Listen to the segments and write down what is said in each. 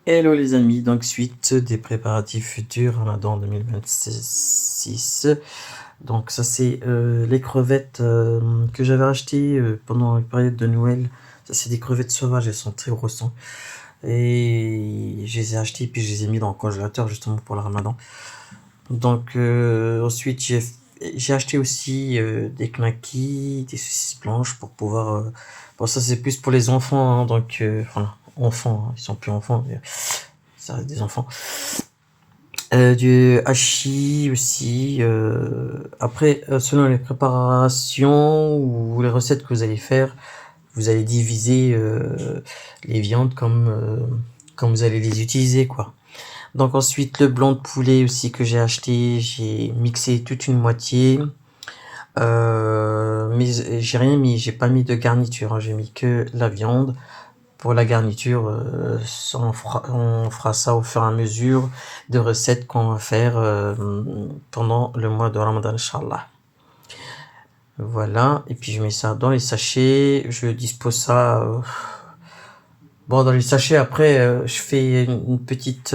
Hello les amis, donc suite des préparatifs futurs Ramadan 2026. Donc ça c'est les crevettes que j'avais achetées pendant la période de Noël. Ça c'est des crevettes sauvages, elles sont très grosses, hein. Et je les ai achetées puis je les ai mis dans le congélateur justement pour le Ramadan. Donc ensuite j'ai acheté aussi des knackis, des saucisses blanches pour pouvoir... Bon ça c'est plus pour les enfants, hein, donc voilà, enfants, hein, ils sont plus enfants, mais ça reste des enfants. Du hachis aussi. Après, selon les préparations ou les recettes que vous allez faire, vous allez diviser les viandes comme vous allez les utiliser, quoi. Donc ensuite, le blanc de poulet aussi que j'ai acheté, j'ai mixé toute une moitié. Mais j'ai rien mis, j'ai pas mis de garniture, hein, j'ai mis que la viande. Pour la garniture, on fera ça au fur et à mesure de recettes qu'on va faire pendant le mois de Ramadan, Inch'Allah. Voilà, et puis je mets ça dans les sachets, je dispose ça... Bon, dans les sachets, après, je fais une petite...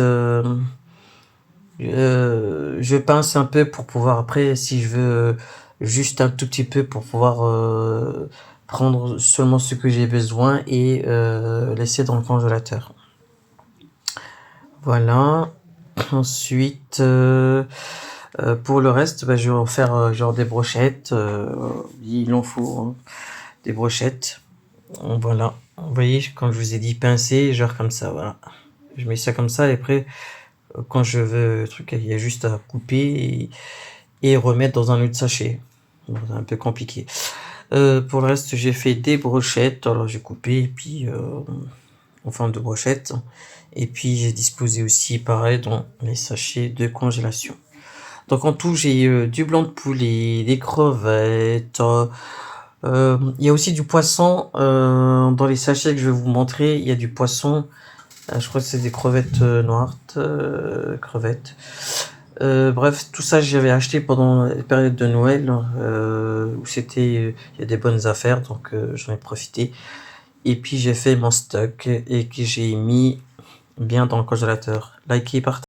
je pince un peu pour pouvoir, après, si je veux, juste un tout petit peu pour pouvoir prendre seulement ce que j'ai besoin et laisser dans le congélateur. Voilà. Ensuite, pour le reste, bah, je vais en faire genre des brochettes. Il en faut, hein, des brochettes. Voilà. Vous voyez, quand je vous ai dit pincer, genre comme ça, voilà. Je mets ça comme ça et après, quand je veux le truc, il y a juste à couper et remettre dans un autre sachet. Bon, c'est un peu compliqué. Pour le reste, j'ai fait des brochettes. Alors j'ai coupé et puis en forme de brochette. Et puis j'ai disposé aussi pareil dans les sachets de congélation. Donc en tout, j'ai du blanc de poulet, des crevettes. Il y a aussi du poisson dans les sachets que je vais vous montrer. Il y a du poisson. Je crois que c'est des crevettes noires. Crevettes. Bref, tout ça j'avais acheté pendant la période de Noël où c'était, il y a des bonnes affaires, donc j'en ai profité. Et puis j'ai fait mon stock et que j'ai mis bien dans le congélateur. Likez, partagez.